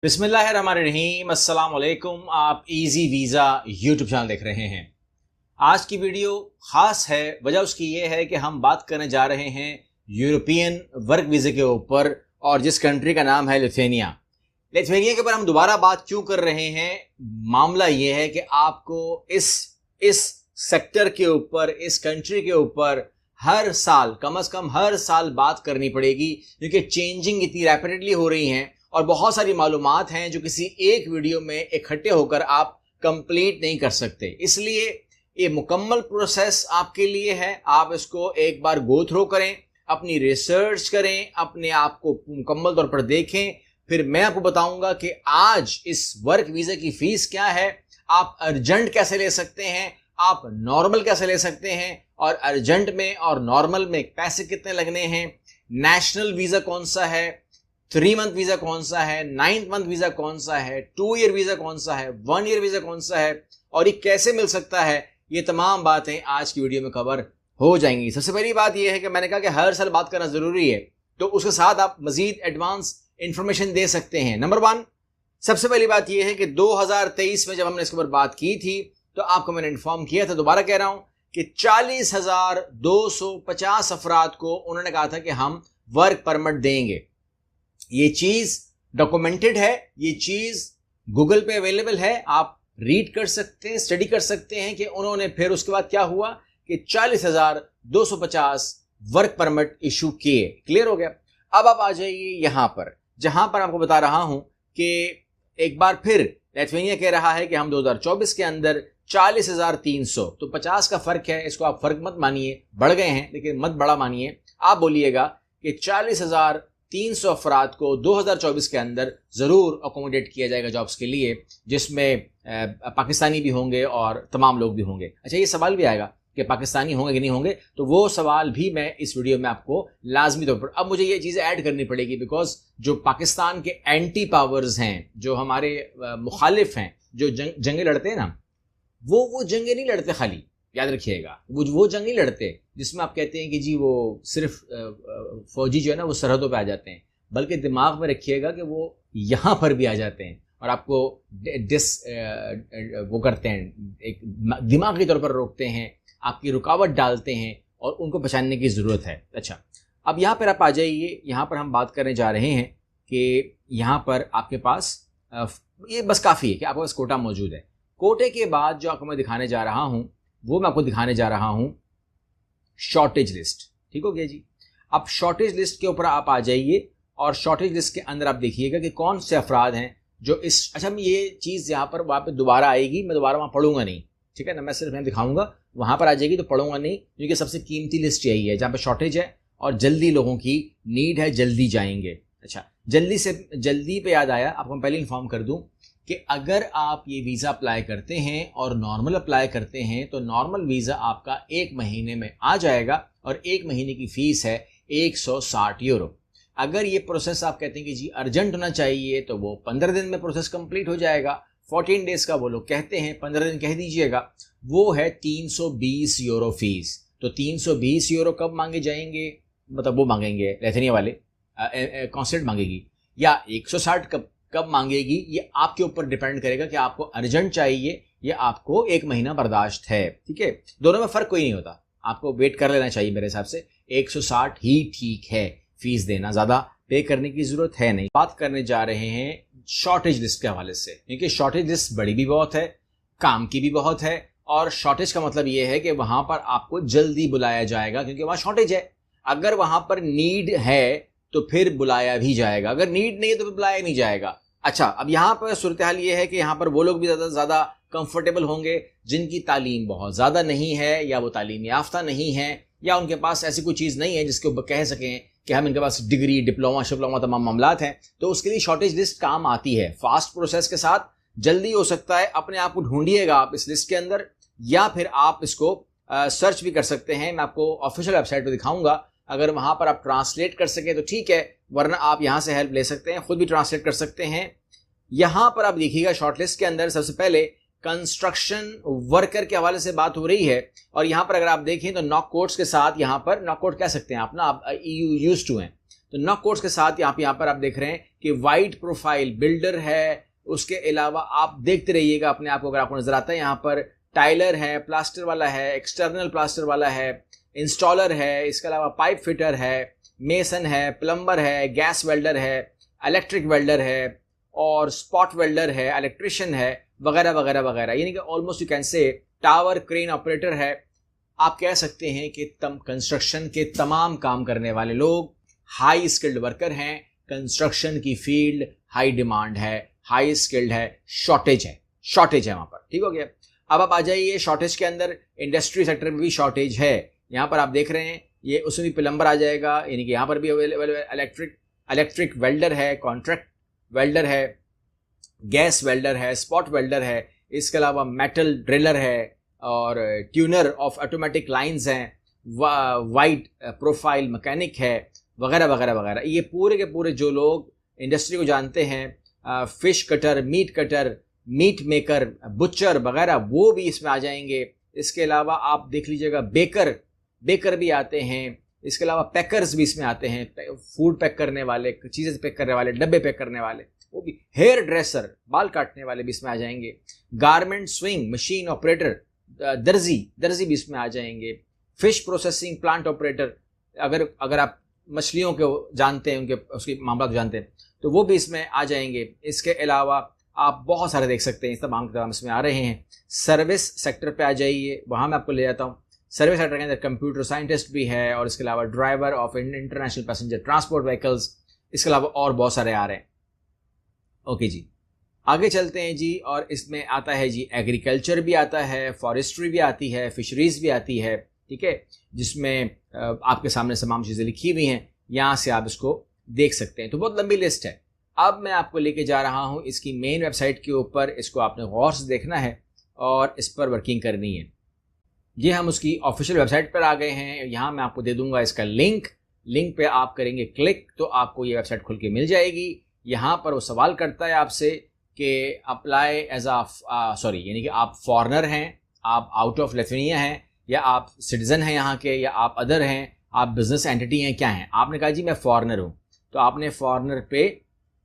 बिस्मिल्लाहिर्रहमानिर्रहीम, अस्सलाम वालेकुम। आप इजी वीज़ा यूट्यूब चैनल देख रहे हैं। आज की वीडियो ख़ास है। वजह उसकी ये है कि हम बात करने जा रहे हैं यूरोपियन वर्क वीज़े के ऊपर, और जिस कंट्री का नाम है लिथुआनिया। लिथुआनिया के ऊपर हम दोबारा बात क्यों कर रहे हैं? मामला ये है कि आपको इस सेक्टर के ऊपर, इस कंट्री के ऊपर हर साल, कम से कम हर साल बात करनी पड़ेगी, क्योंकि चेंजिंग इतनी रैपिडली हो रही हैं और बहुत सारी मालूमात हैं जो किसी एक वीडियो में इकट्ठे होकर आप कंप्लीट नहीं कर सकते। इसलिए ये मुकम्मल प्रोसेस आपके लिए है। आप इसको एक बार गो थ्रू करें, अपनी रिसर्च करें, अपने आप को मुकम्मल तौर पर देखें। फिर मैं आपको बताऊंगा कि आज इस वर्क वीज़ा की फीस क्या है, आप अर्जेंट कैसे ले सकते हैं, आप नॉर्मल कैसे ले सकते हैं, और अर्जेंट में और नॉर्मल में पैसे कितने लगने हैं, नेशनल वीज़ा कौन सा है, 3 मंथ वीज़ा कौन सा है, 9 मंथ वीज़ा कौन सा है, 2 ईयर वीज़ा कौन सा है, 1 ईयर वीज़ा कौन सा है, और ये कैसे मिल सकता है। ये तमाम बातें आज की वीडियो में कवर हो जाएंगी। सबसे पहली बात यह है कि मैंने कहा कि हर साल बात करना ज़रूरी है, तो उसके साथ आप मज़ीद एडवांस इंफॉर्मेशन दे सकते हैं। नंबर 1, सबसे पहली बात यह है कि 2023 में जब हमने इसके ऊपर बात की थी तो आपको मैंने इन्फॉर्म किया था, दोबारा कह रहा हूं कि 40,250 अफराद को उन्होंने कहा था कि हम वर्क परमिट देंगे। ये चीज डॉक्यूमेंटेड है, ये चीज गूगल पे अवेलेबल है, आप रीड कर सकते हैं, स्टडी कर सकते हैं कि उन्होंने फिर उसके बाद क्या हुआ कि 40,250 वर्क परमिट इशू किए। क्लियर हो गया। अब आप आ जाइए यहां पर, जहां पर आपको बता रहा हूं कि एक बार फिर लिथुआनिया कह रहा है कि हम 2024 के अंदर 40,300, तो 50 का फर्क है। इसको आप फर्क मत मानिए, बढ़ गए हैं लेकिन मत बड़ा मानिए। आप बोलिएगा कि 40,300 अफराद को 2024 के अंदर ज़रूर अकोमोडेट किया जाएगा जॉब्स के लिए, जिसमें पाकिस्तानी भी होंगे और तमाम लोग भी होंगे। अच्छा, ये सवाल भी आएगा कि पाकिस्तानी होंगे कि नहीं होंगे, तो वो सवाल भी मैं इस वीडियो में आपको लाजमी तौर पर, अब मुझे ये चीज़ें ऐड करनी पड़ेगी, बिकॉज जो पाकिस्तान के एंटी पावर्स हैं, जो हमारे मुखालिफ हैं, जो जंगें लड़ते हैं ना, वो जंगें नहीं लड़ते खाली, याद रखिएगा। वो जंग नहीं लड़ते जिसमें आप कहते हैं कि जी वो सिर्फ फौजी जो है ना वो सरहदों पे आ जाते हैं, बल्कि दिमाग में रखिएगा कि वो यहाँ पर भी आ जाते हैं और आपको वो करते हैं, एक दिमागी तौर पर रोकते हैं, आपकी रुकावट डालते हैं, और उनको पहचानने की ज़रूरत है। अच्छा, अब यहाँ पर आप आ जाइए। यहाँ पर हम बात करने जा रहे हैं कि यहाँ पर आपके पास ये बस काफ़ी है कि आपके पास कोटा मौजूद है। कोटे के बाद जो आपको मैं दिखाने जा रहा हूँ, वो मैं आपको दिखाने जा रहा हूं शॉर्टेज लिस्ट। ठीक हो गया जी। अब शॉर्टेज लिस्ट के ऊपर आप आ जाइए, और शॉर्टेज लिस्ट के अंदर आप देखिएगा कि कौन से अफराद हैं जो इस, अच्छा ये चीज़ यहाँ पर वहाँ पे दोबारा आएगी, मैं दोबारा वहाँ पढ़ूंगा नहीं, ठीक है ना, मैं सिर्फ मैं दिखाऊंगा, वहाँ पर आ जाएगी तो पढ़ूंगा नहीं, क्योंकि सबसे कीमती लिस्ट यही है जहाँ पर शॉर्टेज है और जल्दी लोगों की नीड है, जल्दी जाएंगे। अच्छा, जल्दी पे याद आया, आपको मैं पहले इन्फॉर्म कर दूँ कि अगर आप ये वीज़ा अप्लाई करते हैं और नॉर्मल अप्लाई करते हैं तो नॉर्मल वीज़ा आपका 1 महीने में आ जाएगा, और 1 महीने की फ़ीस है 160 यूरो। अगर ये प्रोसेस आप कहते हैं कि जी अर्जेंट होना चाहिए, तो वो 15 दिन में प्रोसेस कंप्लीट हो जाएगा। 14 डेज़ का वो लोग कहते हैं, 15 दिन कह दीजिएगा। वो है 320 यूरो फ़ीस। तो 320 यूरो कब मांगे जाएंगे, मतलब वो मांगेंगे लिथुआनिया वाले, कॉन्सुलेट मांगेगी, या 160 कब मांगेगी, ये आपके ऊपर डिपेंड करेगा कि आपको अर्जेंट चाहिए या आपको 1 महीना बर्दाश्त है। ठीक है, दोनों में फ़र्क कोई नहीं होता, आपको वेट कर लेना चाहिए। मेरे हिसाब से 160 ही ठीक है, फीस देना, ज़्यादा पे करने की ज़रूरत है नहीं। बात करने जा रहे हैं शॉर्टेज लिस्ट के हवाले से, क्योंकि शॉर्टेज लिस्ट बड़ी भी बहुत है, काम की भी बहुत है, और शॉर्टेज का मतलब ये है कि वहाँ पर आपको जल्दी बुलाया जाएगा, क्योंकि वहाँ शॉर्टेज है। अगर वहाँ पर नीड है तो फिर बुलाया भी जाएगा, अगर नीड नहीं है तो फिर बुलाया नहीं जाएगा। अच्छा, अब यहाँ पर सूरत हाल ये है कि यहाँ पर वो लोग भी ज़्यादा कंफर्टेबल होंगे जिनकी तालीम बहुत ज़्यादा नहीं है, या वो तालीम याफ्ता नहीं है, या उनके पास ऐसी कोई चीज़ नहीं है जिसके ऊपर कह सकें कि हम, इनके पास डिग्री, डिप्लोमा शिप्लोमा तमाम मामलात हैं। तो उसके लिए शॉर्टेज लिस्ट काम आती है, फास्ट प्रोसेस के साथ जल्दी हो सकता है। अपने आप को ढूंढिएगा आप इस लिस्ट के अंदर, या फिर आप इसको सर्च भी कर सकते हैं। मैं आपको ऑफिशियल वेबसाइट पर दिखाऊंगा, अगर वहाँ पर आप ट्रांसलेट कर सकें तो ठीक है, वरना आप यहाँ से हेल्प ले सकते हैं, खुद भी ट्रांसलेट कर सकते हैं। यहाँ पर आप देखिएगा शॉर्टलिस्ट के अंदर सबसे पहले कंस्ट्रक्शन वर्कर के हवाले से बात हो रही है, और यहाँ पर अगर आप देखें तो नॉक कोट्स के साथ, यहाँ पर नॉक कोट कह सकते हैं आप ना, आप यूज्ड टू हैं, तो न कोर्स के साथ यहाँ पर आप देख रहे हैं कि वाइड प्रोफाइल बिल्डर है, उसके अलावा आप देखते रहिएगा अपने आप को, अगर आपको नजर आता है यहाँ पर टाइलर है, प्लास्टर वाला है, एक्सटर्नल प्लास्टर वाला है, इंस्टॉलर है, इसके अलावा पाइप फिटर है, मेसन है, प्लम्बर है, गैस वेल्डर है, इलेक्ट्रिक वेल्डर है और स्पॉट वेल्डर है, इलेक्ट्रिशियन है, वगैरह वगैरह वगैरह। यानी कि almost you can say tower crane operator है। आप कह सकते हैं कि कंस्ट्रक्शन के तमाम काम करने वाले लोग हाई स्किल्ड वर्कर हैं। कंस्ट्रक्शन की फील्ड हाई डिमांड है, हाई स्किल्ड है, शॉर्टेज है वहां पर। ठीक हो गया। अब आप आ जाइए शॉर्टेज के अंदर, इंडस्ट्री सेक्टर में भी शॉर्टेज है। यहाँ पर आप देख रहे हैं ये उसमें भी प्लम्बर आ जाएगा, यानी कि यहाँ पर भी अवेलेबल इलेक्ट्रिक वेल्डर है, कॉन्ट्रैक्ट वेल्डर है, गैस वेल्डर है, स्पॉट वेल्डर है, इसके अलावा मेटल ड्रिलर है और ट्यूनर ऑफ ऑटोमेटिक लाइंस हैं, वाइड प्रोफाइल मैकेनिक है, वगैरह वगैरह वगैरह। ये पूरे के पूरे जो लोग इंडस्ट्री को जानते हैं, fish cutter, meat maker, butcher वगैरह, वो भी इसमें आ जाएंगे। इसके अलावा आप देख लीजिएगा बेकर भी आते हैं। इसके अलावा पैकर्स भी इसमें आते हैं, फूड पैक करने वाले, चीज़ें पैक करने वाले, डब्बे पैक करने वाले, वो भी। हेयर ड्रेसर, बाल काटने वाले भी इसमें आ जाएंगे। गारमेंट स्विंग मशीन ऑपरेटर, दर्जी भी इसमें आ जाएंगे। फिश प्रोसेसिंग प्लांट ऑपरेटर, अगर आप मछलियों को जानते हैं, उनके उसके मामला को जानते हैं, तो वो भी इसमें आ जाएंगे। इसके अलावा आप बहुत सारे देख सकते हैं, इस तमाम काम इसमें आ रहे हैं। सर्विस सेक्टर पे आ जाइए, वहाँ मैं आपको ले जाता हूँ। सर्विस सेक्टर के अंदर कंप्यूटर साइंटिस्ट भी है और इसके अलावा driver of international passenger transport vehicles, इसके अलावा और बहुत सारे आ रहे हैं। ओके जी, आगे चलते हैं जी। और इसमें आता है जी एग्रीकल्चर भी आता है, फॉरेस्ट्री भी आती है, फिशरीज भी आती है। ठीक है, जिसमें आपके सामने तमाम चीज़ें लिखी हुई हैं, यहाँ से आप इसको देख सकते हैं। तो बहुत लंबी लिस्ट है। अब मैं आपको लेके जा रहा हूँ इसकी मेन वेबसाइट के ऊपर। इसको आपने गौर से देखना है और इस पर वर्किंग करनी है। ये हम उसकी ऑफिशियल वेबसाइट पर आ गए हैं। यहाँ मैं आपको दे दूंगा इसका लिंक पे आप करेंगे क्लिक तो आपको ये वेबसाइट खुल के मिल जाएगी। यहाँ पर वो सवाल करता है आपसे कि अप्लाई एज यानी कि आप फॉरेनर हैं, आप आउट ऑफ लिथुआनिया हैं, या आप सिटीजन हैं यहाँ के, या आप अदर हैं, आप बिजनेस एंटिटी हैं, क्या हैं। आपने कहा जी मैं फॉरेनर हूँ, तो आपने फॉरेनर पे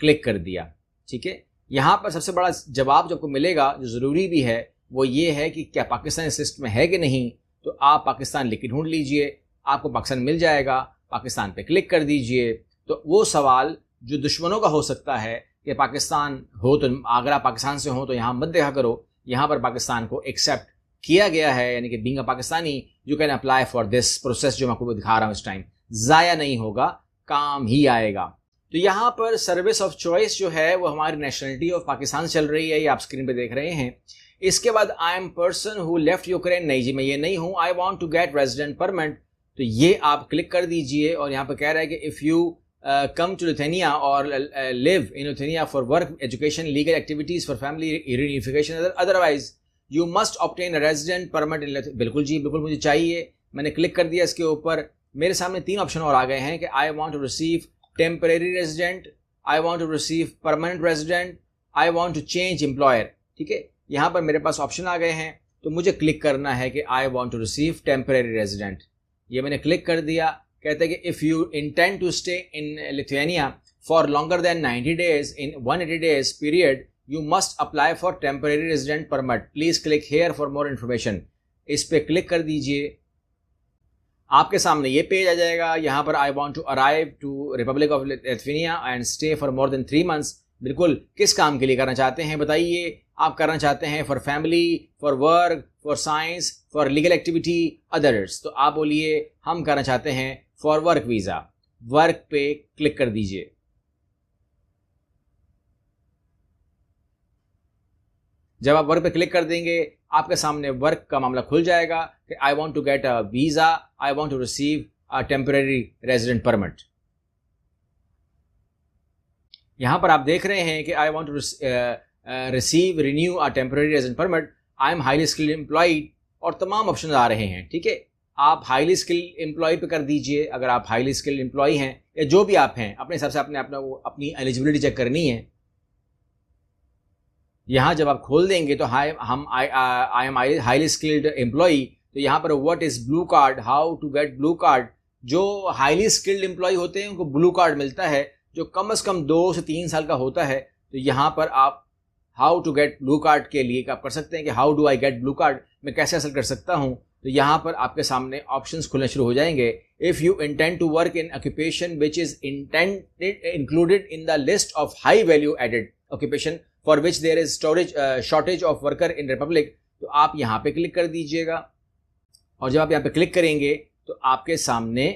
क्लिक कर दिया। ठीक है, यहाँ पर सबसे बड़ा जवाब जो आपको मिलेगा, जो ज़रूरी भी है, वो ये है कि क्या पाकिस्तान इस लिस्ट में है कि नहीं। तो आप पाकिस्तान लिख के ढूंढ लीजिए, आपको पाकिस्तान मिल जाएगा। पाकिस्तान पे क्लिक कर दीजिए। तो वो सवाल जो दुश्मनों का हो सकता है कि पाकिस्तान हो, तो अगर आप पाकिस्तान से हो तो यहाँ मत देखा करो। यहाँ पर पाकिस्तान को एक्सेप्ट किया गया है, यानी कि being a Pakistani you can apply for this process. जो मैं आपको दिखा रहा हूँ इस टाइम, ज़ाया नहीं होगा, काम ही आएगा। तो यहाँ पर सर्विस ऑफ चॉइस जो है वो हमारी नेशनलिटी ऑफ पाकिस्तान चल रही है, ये आप स्क्रीन पे देख रहे हैं। इसके बाद I am person who left Ukraine, नहीं जी मैं ये नहीं हूँ। I want to get resident permit, तो ये आप क्लिक कर दीजिए। और यहाँ पर कह रहा है कि if you come to Lithuania or live in Lithuania for work, education, legal activities, for family reunification, otherwise you must obtain a resident permit in Lithuania। बिल्कुल जी, बिल्कुल मुझे चाहिए। मैंने क्लिक कर दिया इसके ऊपर। मेरे सामने 3 ऑप्शन और आ गए हैं कि I want to receive temporary resident, I want to receive permanent resident, I want to change employer. ठीक है, यहाँ पर मेरे पास ऑप्शन आ गए हैं, तो मुझे क्लिक करना है कि I want to receive temporary resident. ये मैंने क्लिक कर दिया। कहते हैं कि if you intend to stay in Lithuania for longer than 90 days in 180 days period, you must apply for temporary resident permit, please click here for more information. इस पे click कर दीजिए। आपके सामने ये पेज आ जाएगा। यहाँ पर I want to arrive to Republic of Lithuania and stay for more than 3 months। बिल्कुल, किस काम के लिए करना चाहते हैं बताइए। आप करना चाहते हैं for family, for work, for science, for legal activity, others. तो आप बोलिए हम करना चाहते हैं फॉर वर्क वीज़ा। वर्क पे क्लिक कर दीजिए। जब आप वर्क पे क्लिक कर देंगे, आपके सामने वर्क का मामला खुल जाएगा कि I want to get a visa, I want to receive a temporary resident permit. यहां पर आप देख रहे हैं कि I want to receive renew a temporary resident permit, I am highly skilled employed, और तमाम ऑप्शन आ रहे हैं। ठीक है, आप हाईली स्किल्ड एम्प्लॉय पे कर दीजिए। अगर आप हाईली स्किल्ड एम्प्लॉय हैं या जो भी आप हैं, अपने हिसाब से अपनी एलिजिबिलिटी चेक करनी है। यहाँ जब आप खोल देंगे तो I am highly skilled employee, तो यहाँ पर what is blue card, how to get blue card, जो हाईली स्किल्ड एम्प्लॉय होते हैं उनको ब्लू कार्ड मिलता है, जो कम से कम 2 से 3 साल का होता है। तो यहाँ पर आप how to get blue card के लिए आप कर सकते हैं कि how do I get blue card, मैं कैसे हासिल कर सकता हूँ। तो यहाँ पर आपके सामने ऑप्शंस खुलने शुरू हो जाएंगे। If you intend to work in occupation which is included in the list of high value added occupation for which there is shortage of worker in republic, तो आप यहाँ पे क्लिक कर दीजिएगा। और जब आप यहाँ पे क्लिक करेंगे तो आपके सामने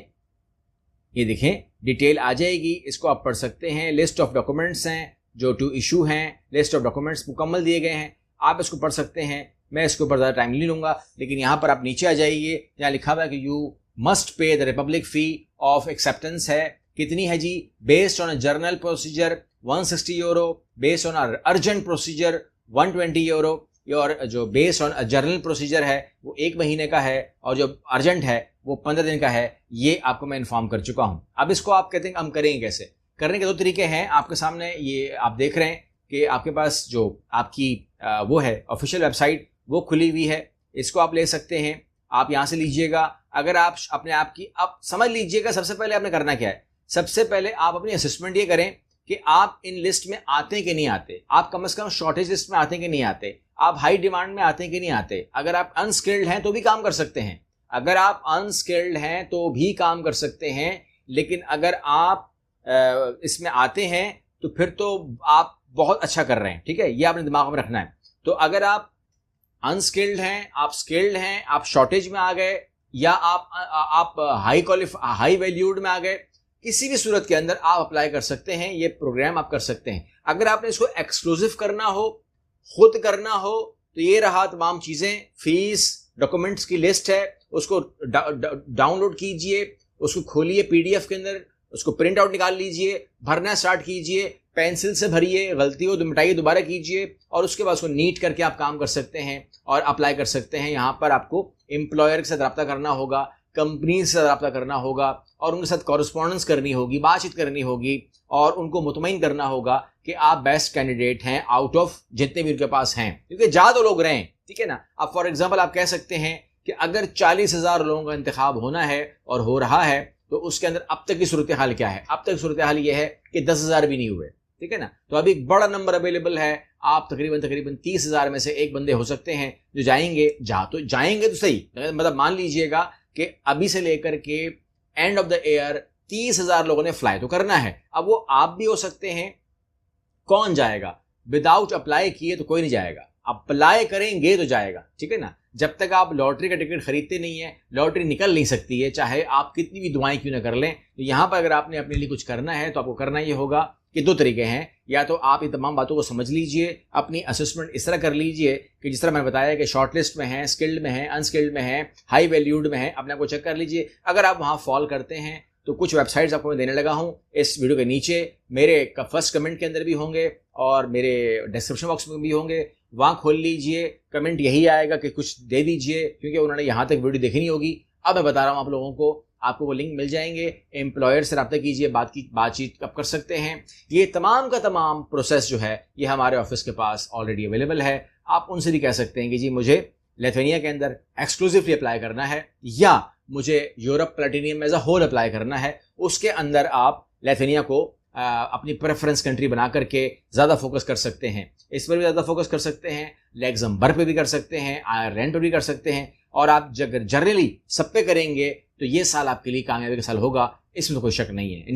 ये देखें डिटेल आ जाएगी, इसको आप पढ़ सकते हैं। लिस्ट ऑफ डॉक्यूमेंट्स हैं जो टू इशू हैं, लिस्ट ऑफ डॉक्यूमेंट्स मुकम्मल दिए गए हैं, आप इसको पढ़ सकते हैं। मैं इसके ऊपर ज़्यादा टाइम नहीं लूँगा, लेकिन यहाँ पर आप नीचे आ जाइए, यहाँ लिखा हुआ है कि you must pay the republic fee of acceptance है। कितनी है जी? Based on a general procedure 160 euro, based on urgent procedure 120 euro, और जो बेस्ड ऑन जर्नल प्रोसीजर है वो 1 महीने का है, और जो अर्जेंट है वो 15 दिन का है। ये आपको मैं इन्फॉर्म कर चुका हूँ। अब इसको आप कहते हैं हम करेंगे कैसे? करने के 2 तरीके हैं आपके सामने। ये आप देख रहे हैं कि आपके पास जो आपकी वो है ऑफिशियल वेबसाइट वो खुली हुई है, इसको आप ले सकते हैं। आप यहाँ से लीजिएगा। अगर आप अपने आप की आप समझ लीजिएगा, सबसे पहले आपने करना क्या है। सबसे पहले आप अपनी असेसमेंट ये करें कि आप इन लिस्ट में आते कि नहीं आते, आप कम से कम शॉर्टेज लिस्ट में आते कि नहीं आते, आप हाई डिमांड में आते कि नहीं आते। अगर आप अनस्किल्ड हैं तो भी काम कर सकते हैं, अगर आप अनस्किल्ड हैं तो भी काम कर सकते हैं, लेकिन अगर आप इसमें आते हैं तो फिर तो आप बहुत अच्छा कर रहे हैं। ठीक है, ये आपने दिमाग में रखना है। तो अगर आप अनस्किल्ड हैं, आप स्किल्ड हैं, आप शॉर्टेज में आ गए, या आप हाई वैल्यूड में आ गए, किसी भी सूरत के अंदर आप अप्लाई कर सकते हैं, ये प्रोग्राम आप कर सकते हैं। अगर आपने इसको एक्सक्लूसिव करना हो, खुद करना हो, तो ये रहा तमाम चीज़ें। फीस, डॉक्यूमेंट्स की लिस्ट है, उसको डाउनलोड कीजिए, उसको खोलिए पीडीएफ के अंदर, उसको प्रिंट आउट निकाल लीजिए, भरना स्टार्ट कीजिए, पेंसिल से भरिए, गलती हो तो मिटाइए, दोबारा कीजिए, और उसके बाद उसको नीट करके आप काम कर सकते हैं और अप्लाई कर सकते हैं। यहाँ पर आपको एम्प्लॉयर के साथ रब्ता करना होगा, कंपनी से रब्ता करना होगा, और उनके साथ कॉरेस्पॉन्डेंस करनी होगी, बातचीत करनी होगी, और उनको मुतमईन करना होगा कि आप बेस्ट कैंडिडेट हैं आउट ऑफ जितने भी उनके पास हैं, क्योंकि ज़्यादा लोग रहें। ठीक है ना। अब फॉर एग्जाम्पल आप कह सकते हैं कि अगर 40,000 लोगों का इंतखाब होना है और हो रहा है, तो उसके अंदर अब तक की सूरत हाल क्या है? अब तक सूरत हाल ये है कि 10,000 भी नहीं हुए। ठीक है ना। तो अभी एक बड़ा नंबर अवेलेबल है, आप तकरीबन 30,000 में से एक बंदे हो सकते हैं जो जाएंगे। तो जाएंगे तो सही, मतलब मान लीजिएगा कि अभी से लेकर के एंड ऑफ द ईयर 30,000 लोगों ने फ्लाई तो करना है। अब वो आप भी हो सकते हैं। कौन जाएगा? विदाउट अप्लाई किए तो कोई नहीं जाएगा, अप्लाई करेंगे तो जाएगा। ठीक है ना। जब तक आप लॉटरी का टिकट खरीदते नहीं है, लॉटरी निकल नहीं सकती है, चाहे आप कितनी भी दुआएं क्यों ना कर लें। तो यहाँ पर अगर आपने अपने लिए कुछ करना है तो आपको करना ये होगा कि 2 तरीके हैं। या तो आप इन तमाम बातों को समझ लीजिए, अपनी असेसमेंट इस तरह कर लीजिए कि जिस तरह मैंने बताया कि शॉर्ट लिस्ट में है, स्किल्ड में है, अनस्किल्ड में है, हाई वैल्यूड में है, अपने आप को चेक कर लीजिए। अगर आप वहाँ फॉल करते हैं तो कुछ वेबसाइट्स आपको मैं देने लगा हूँ, इस वीडियो के नीचे मेरे फर्स्ट कमेंट के अंदर भी होंगे और मेरे डिस्क्रिप्शन बॉक्स में भी होंगे। वहाँ खोल लीजिए, कमेंट यही आएगा कि कुछ दे दीजिए, क्योंकि उन्होंने यहाँ तक वीडियो देखी नहीं होगी। अब मैं बता रहा हूँ आप लोगों को, आपको वो लिंक मिल जाएंगे, एम्प्लॉयर से रब्ता कीजिए, बातचीत कब कर सकते हैं। ये तमाम का तमाम प्रोसेस जो है ये हमारे ऑफिस के पास ऑलरेडी अवेलेबल है। आप उनसे भी कह सकते हैं कि जी मुझे लिथुआनिया के अंदर एक्सक्लूसिवली अप्लाई करना है, या मुझे Europe platinum as a whole apply करना है। उसके अंदर आप लिथुआनिया को अपनी प्रेफरेंस कंट्री बना करके ज़्यादा फोकस कर सकते हैं, इस पर भी ज़्यादा फोकस कर सकते हैं, लग्जमबर्ग पे भी कर सकते हैं, आयरलैंड पर भी कर सकते हैं। और आप अगर जनरली सब पे करेंगे तो ये साल आपके लिए कामयाबी का साल होगा, इसमें तो कोई शक नहीं है।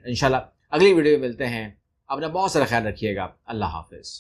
इंशाल्लाह अगली वीडियो में मिलते हैं। अपना बहुत सारा ख्याल रखिएगा। अल्लाह हाफिज़।